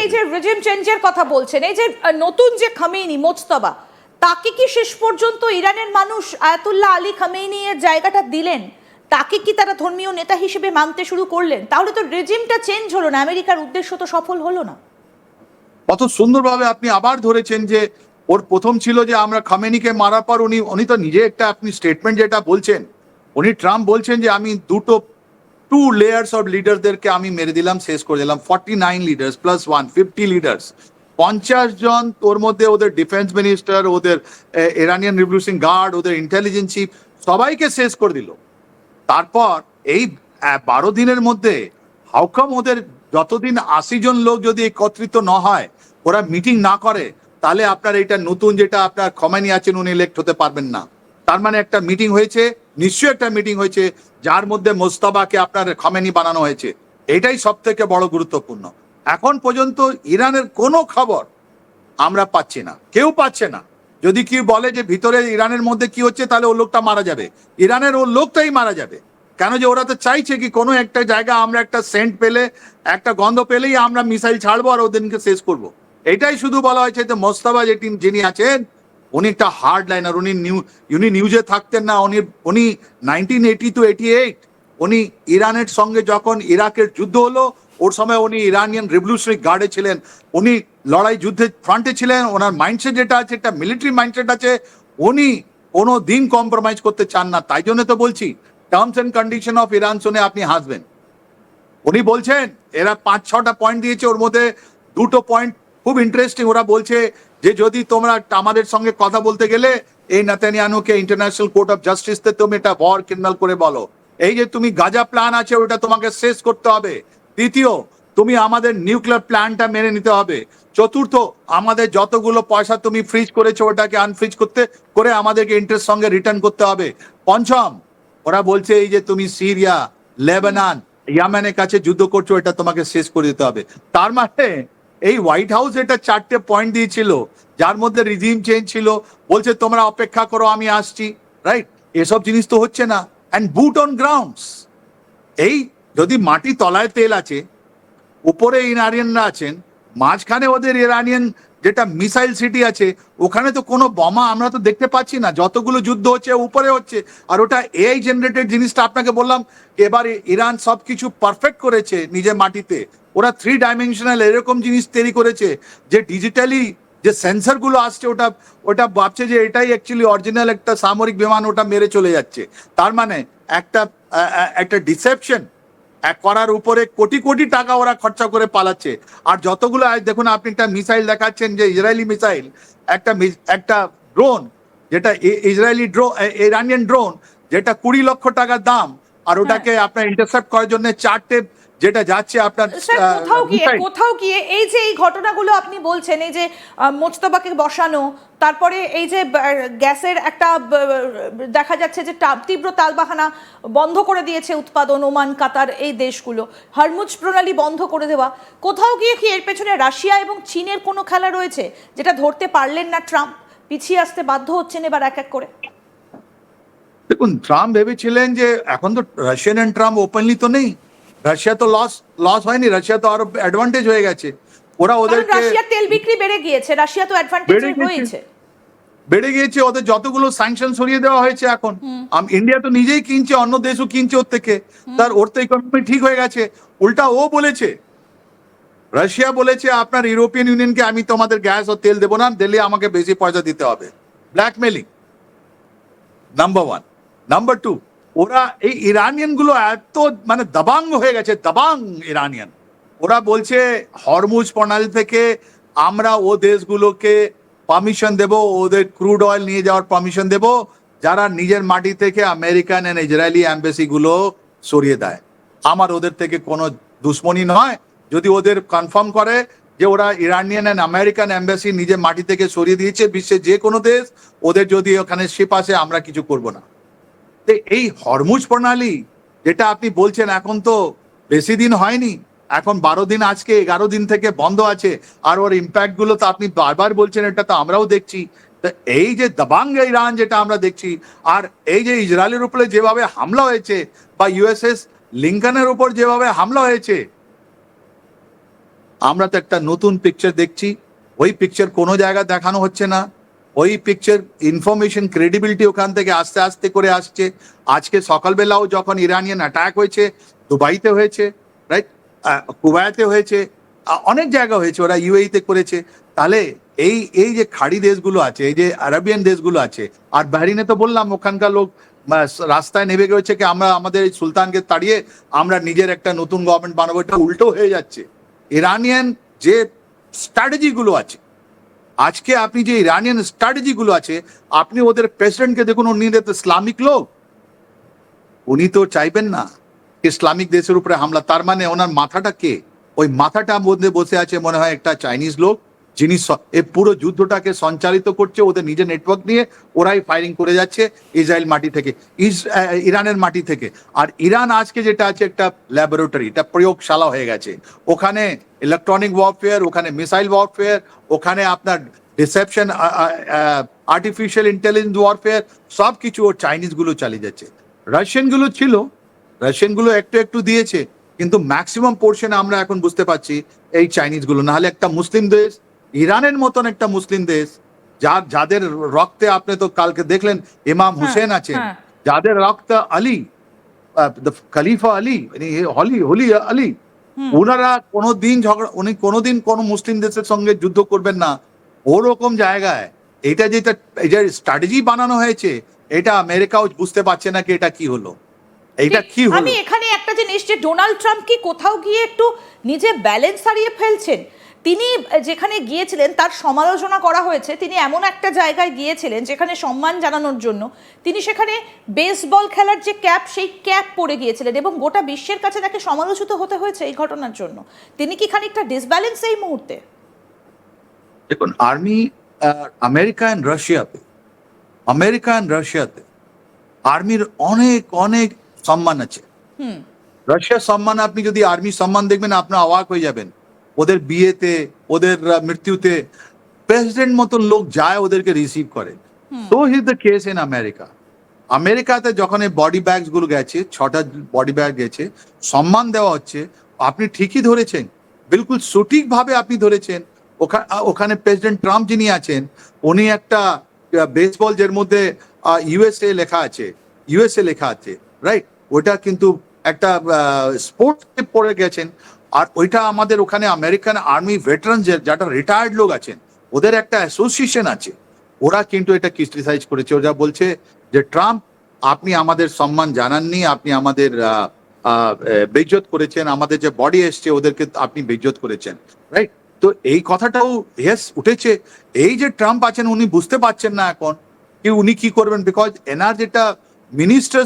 এই যে রেজিম চেঞ্জের কথা বলছেন, এই যে নতুন যে খামেনি মোজতবা, তাকে কি শেষ পর্যন্ত ইরানের মানুষ আয়াতুল্লাহ আলী খামেনি এর জায়গাটা দিলেন? তাকে কি তারা ধর্মীয় নেতা হিসেবে মানতে শুরু করলেন? তাহলে তো রেজিমটা চেঞ্জ হলো না, আমেরিকার উদ্দেশ্য তো সফল হলো না। কত সুন্দরভাবে আপনি আবার ধরেছেন যে ওর প্রথম ছিল যে আমরা খামেনিকে মারার পর উনি তো নিজে একটা আপনি স্টেটমেন্ট যেটা বলছেন, উনি ট্রাম্প বলছেন যে আমি টু লেয়ার্স অফ লিডারদেরকে আমি মেরে দিলাম, শেষ করে দিলাম। 49 লিডার্স প্লাস 150 লিডার্স, 50 জন, তোর মধ্যে ওদের ডিফেন্স মিনিস্টার, ওদের ইরানিয়ান রিভলিউশন গার্ড, ওদের ইন্টেলিজেন্স চিফ, সবাইকে শেষ করে দিল। তারপর এই 12 দিনের মধ্যে হাউকাম ওদের যতদিন 80 জন লোক যদি একত্রিত না হয়, ওরা মিটিং না করে, তাহলে আপনার এটা নতুন যেটা আপনার খমেনি আছেন উনি ইলেক্ট হতে পারবেন না। তার মানে একটা মিটিং হয়েছে, নিশ্চয়ই একটা মিটিং হয়েছে যার মধ্যে মোজতবাকে আপনার খমেনি বানানো হয়েছে। এটাই সব থেকে বড় গুরুত্বপূর্ণ। এখন পর্যন্ত ইরানের কোনো খবর আমরা পাচ্ছি না, কেউ পাচ্ছে না। যদি কি বলে যে ভিতরে ইরানের মধ্যে কি হচ্ছে, তাহলে ও লোকটা মারা যাবে, ইরানের ও লোকটাই মারা যাবে। কেন যে ওরা তো চাইছে কি কোনো একটা জায়গা আমরা একটা সেন্ট পেলে, একটা গন্ধ পেলেই আমরা মিসাইল ছাড়বো আর ওদেরকে শেষ করব। এটাই শুধু বলা হয়েছে যে মোজতবা যিনি আছেন উনি একটা হার্ড লাইনার, উনি নিউজে থাকতেন না। উনি 1980 to 88 উনি ইরানের সঙ্গে যখন ইরাকের যুদ্ধ হলো ওর সময় উনি ইরানিয়ান রেভলিউশনারি গার্ডে ছিলেন, উনি লড়াই যুদ্ধের ফ্রন্টে ছিলেন। ওনার মাইন্ডসেট যেটা আছে একটা মিলিটারি মাইন্ডসেট আছে, উনি কোনো দিন কম্প্রোমাইজ করতে চান না। তাই জন্য তো বলছি terms and condition of Iran শুনে আপনি হাসবেন। উনি বলছেন এরা 5-6টা পয়েন্ট দিয়েছে, ওর মধ্যে 2টো পয়েন্ট খুব ইন্টারেস্টিং। ওরা বলছে যে যদি তোমরা আমাদের সঙ্গে কথা বলতে গেলে এই নেতানিয়াহুকে ইন্টারন্যাশনাল কোর্ট অফ জাস্টিসতে তুমি এটা ওয়ার ক্রিমিনাল করে বলো। এই যে তুমি গাজা প্ল্যান আছে ওটা তোমাকে শেষ করতে হবে। তৃতীয়, তুমি আমাদের নিউক্লিয়ার প্ল্যানটা মেনে নিতে হবে। চতুর্থ, আমাদের যতগুলো পয়সা তুমি ফ্রিজ করেছো ওটাকে আনফ্রিজ করে আমাদেরকে ইন্টারেস্ট সঙ্গে রিটার্ন করতে হবে। পঞ্চম, ওরা বলছে এই যে তুমি সিরিয়া, লেবানন, ইয়ামেনের কাছে যুদ্ধ করছো, এটা তোমাকে শেষ করে দিতে হবে। তার মানে এই হোয়াইট হাউস এটা 4টে পয়েন্ট দিয়েছিল যার মধ্যে রিজিম চেঞ্জ ছিল, বলছে তোমরা অপেক্ষা করো আমি আসছি, রাইট? এসব জিনিস তো হচ্ছে না। অ্যান্ড বুট অন গ্রাউন্ডস, এই যদি মাটি তলায় তেল আছে, উপরে ইরানিয়ানরা আছেন, মাঝখানে ওদের ইরানিয়ান যেটা মিসাইল সিটি আছে, ওখানে তো কোনো বোমা আমরা তো দেখতে পাচ্ছি না। যতগুলো যুদ্ধ হচ্ছে উপরে হচ্ছে, আর ওটা এআই জেনারেটেড জিনিসটা আপনাকে বললাম। এবার ইরান সবকিছু পারফেক্ট করেছে নিজের মাটিতে। ওরা 3 ডাইমেনশনাল এরকম জিনিস তৈরি করেছে যে ডিজিটালি যে সেন্সর গুলো আসছে ওটা ভাবছে যে এটাই অ্যাকচুয়ালি অরিজিনাল একটা সামরিক বিমান, ওটা মেরে চলে যাচ্ছে। তার মানে একটা ডিসেপশন করার উপরে কোটি কোটি টাকা ওরা খরচা করে পালাচ্ছে। আর যতগুলো আজ দেখুন আপনি একটা মিসাইল দেখাচ্ছেন যে ইসরায়েলি মিসাইল, একটা ড্রোন যেটা ইরানিয়ান ড্রোন যেটা 20 লক্ষ টাকার দাম, আর ওটাকে আপনার ইন্টারসেপ্ট করার জন্য 4টে যেটা যাচ্ছে আপনার কোথাও গিয়ে এই যে এই ঘটনাগুলো আপনি বলছেন, এই যে মোজতবাকে বসানো, তারপরে এই যে গ্যাসের একটা দেখা যাচ্ছে যে তীব্র তালবাহানা বন্ধ করে দিয়েছে উৎপাদন ওমান, কাতার, এই দেশগুলো হরমুজ প্রণালী বন্ধ করে দেওয়া, কোথাও গিয়ে কি এর পেছনে রাশিয়া এবং চীনের কোনো খেলা রয়েছে যেটা ধরতে পারলেন না ট্রাম্প? পিছিয়ে আসতে বাধ্য হচ্ছেন এবার এক এক করে। দেখুন, ট্রাম্প ভেবেছিলেন যে এখন তো রাশিয়ান এন্ড ট্রাম্প ওপেনলি তো নেই, রাশিয়া তো লস হয়নি, রাশিয়া তো আরো অ্যাডভান্টেজ হয়ে গেছে। ওরা ওদেরকে রাশিয়ার তেল বিক্রি বেড়ে গিয়েছে, রাশিয়া তো অ্যাডভান্টেজ রয়েছে, বেড়ে গিয়েছে। ওদের যতগুলো স্যাংশন সরিয়ে দেওয়া হয়েছে এখন, ইন্ডিয়া তো নিজেই কিনছে, অন্য দেশও কিনছে ওর থেকে, ওর তো ইকোনমি ঠিক হয়ে গেছে। উল্টা ও বলেছে, রাশিয়া বলেছে আপনার ইউরোপিয়ান ইউনিয়নকে আমি তোমাদের গ্যাস ও তেল দেবো না, দিলে আমাকে বেশি পয়সা দিতে হবে। Blackmailing number 1। নাম্বার 2, ওরা এই ইরানিয়ান গুলো এত মানে দাবাং হয়ে গেছে, দাবাং ইরানিয়ান। ওরা বলছে হরমুজ প্রণালী থেকে আমরা ও দেশগুলোকে পারমিশন দেব, ওদের ক্রুড অয়েল নিয়ে যাওয়ার পারমিশন দেব যারা নিজের মাটি থেকে আমেরিকান এন্ড ইসরায়েলি এম্বাসি গুলো সরিয়ে দেয়। আমার ওদের থেকে কোনো দুশ্মনী নয়, যদি ওদের কনফার্ম করে যে ওরা ইরানিয়ান এন্ড আমেরিকান এম্বাসি নিজের মাটি থেকে সরিয়ে দিয়েছে, বিশ্বের যে কোনো দেশ, ওদের যদি ওখানে শিপ আসে আমরা কিছু করব না। এই হরমুজ প্রণালী যেটা আপনি বলছেন এখন তো বেশি দিন হয়নি, এখন 12 দিন, আজকে 11 দিন থেকে বন্ধ আছে। আর ওর ইম্প্যাক্ট গুলো তো আপনি বারবার বলছেন, এটা তো আমরাও দেখছি। তো এই যে দাবাং ইরান যেটা আমরা দেখছি, আর এই যে ইসরায়েলের উপরে যেভাবে হামলা হয়েছে বা ইউএসএস লিঙ্কনের উপর যেভাবে হামলা হয়েছে, আমরা তো একটা নতুন পিকচার দেখছি, ওই পিকচার কোনো জায়গায় দেখানো হচ্ছে না, ওই পিকচার ইনফরমেশন ক্রেডিবিলিটি ওখান থেকে আস্তে আস্তে করে আসছে। আজকে সকালবেলাও যখন ইরানিয়ান অ্যাটাক হয়েছে, দুবাইতে হয়েছে, রাইট, কুবাইতে হয়েছে, অনেক জায়গা হয়েছে, ওরা ইউএইতে করেছে। তাহলে এই এই যে খাড়ি দেশগুলো আছে, এই যে আরবিয়ান দেশগুলো আছে, আর বাহরিনে তো বললাম ওখানকার লোক রাস্তায় নেমে গেছে কি আমরা আমাদের এই সুলতানকে তাড়িয়ে আমরা নিজের একটা নতুন গভর্নমেন্ট বানাবো। এটা উল্টো হয়ে যাচ্ছে। ইরানিয়ান যে স্ট্র্যাটেজি গুলো আছে, আজকে আপনি যে ইরানিয়ান স্ট্র্যাটেজি গুলো আছে, আপনি ওদের প্রেসিডেন্টকে দেখুন, উনি তো ইসলামিক লোক, উনি তো চাইবেন না ইসলামিক দেশের উপরে হামলা। তার মানে ওনার মাথাটা কে? ওই মাথাটার মধ্যে বসে আছে মনে হয় একটা চাইনিজ লোক, যিনি এই পুরো যুদ্ধটাকে সঞ্চালিত করছে ওদের নিজের নেটওয়ার্ক নিয়ে। ওরাই ফায়ারিং করে যাচ্ছে ইসরায়েল মাটি থেকে, ইরানের মাটি থেকে। আর ইরান আজকে যেটা আছে একটা ল্যাবরেটরি, এটা প্রয়োগশালা হয়ে গেছে। ওখানে ইলেকট্রনিক ওয়ারফেয়ার, ওখানে মিসাইল ওয়ারফেয়ার, ওখানে আপনার ডিসেপশন, আর্টিফিশিয়াল ইন্টেলিজেন্স ওয়ারফেয়ার, সব কিছু ওর চাইনিজ গুলো চালিয়ে যাচ্ছে। রাশিয়ান গুলো ছিল, রাশিয়ান গুলো একটু একটু দিয়েছে, কিন্তু ম্যাক্সিমাম পোর্শনে আমরা এখন বুঝতে পারছি এই চাইনিজ গুলো। নাহলে একটা মুসলিম দেশ, ইরানের মতন একটা মুসলিম দেশ, যাদের রক্তে আপনি তো কালকে দেখলেন ইমাম হুসেন আছেন, যাদের রক্ত আলী, খলিফা আলী, হলি আলী, ওনারা কোনোদিন ঝগড়া, উনি কোনোদিন কোনো মুসলিম দেশের সঙ্গে যুদ্ধ করবেন না। ওরকম জায়গায় এটা যেটা এই যে স্ট্র্যাটেজি বানানো হয়েছে, এটা আমেরিকাও বুঝতে পারছে না কি এটা কি হলো, এইটা কি হলো। আমি এখানে একটা জিনিস, যে ডোনাল্ড ট্রাম্প কি কোথাও গিয়ে একটু নিজে ব্যালেন্স হারিয়ে ফেলছেন? তিনি যেখানে গিয়েছিলেন তার সমালোচনা করা হয়েছে, তিনি এমন একটা জায়গায় গিয়েছিলেন যেখানে সম্মান জানানোর জন্য তিনি সেখানে বেসবল খেলার যে ক্যাপ, সেই ক্যাপ পরে গিয়েছিলেন, এবং গোটা বিশ্বের কাছে তাকে সমালোচিত হতে হয়েছে এই ঘটনার জন্য। তিনি কি খানিকটা ডিসব্যালেন্স এই মুহূর্তে? দেখুন, আর্মি আমেরিকা অ্যান্ড রাশিয়াতে আর্মির অনেক অনেক সম্মান আছে। রাশিয়ার সম্মান, আপনি যদি আর্মি সম্মান দেখবেন আপনার অবাক হয়ে যাবেন। ওদের বিয়েতে, ওদের মৃত্যুতে প্রেসিডেন্ট মতন লোক যায় ওদেরকে রিসিভ করে। তো is the case in America. আমেরিকাতে যখন এই বডি ব্যাগস গুলো গেছে, 6টা বডি ব্যাগ গেছে, সম্মান দেওয়া হচ্ছে। আপনি ঠিকই ধরেছেন, বিলকুল সঠিকভাবে আপনি ধরেছেন। ওখানে প্রেসিডেন্ট ট্রাম্প যিনি আছেন, উনি একটা বেসবল যের মধ্যে ইউএসএ লেখা আছে, রাইট, ওটা কিন্তু একটা স্পোর্টস পরে গেছেন। আর ওইটা আমাদের ওখানে আমেরিকান আর্মি ভেটারান যারা রিটায়ার্ড লোক আছেন, ওদের একটা অ্যাসোসিয়েশন আছে, ওরা কিন্তু এটা ক্রিটিসাইজ করেছে। ওরা বলছে যে ট্রাম্প, আপনি আমাদের সম্মান জানাননি, আপনি আমাদের বেইজ্জত করেছেন, আমাদের যে বডি এসছে ওদেরকে আপনি বেইজ্জত করেছেন, রাইট। তো এই কথাটাও উঠেছে। এই যে ট্রাম্প আছেন, উনি বুঝতে পারছেন না এখন কি উনি কি করবেন, বিকজ এনার যেটা মিনিস্টার্স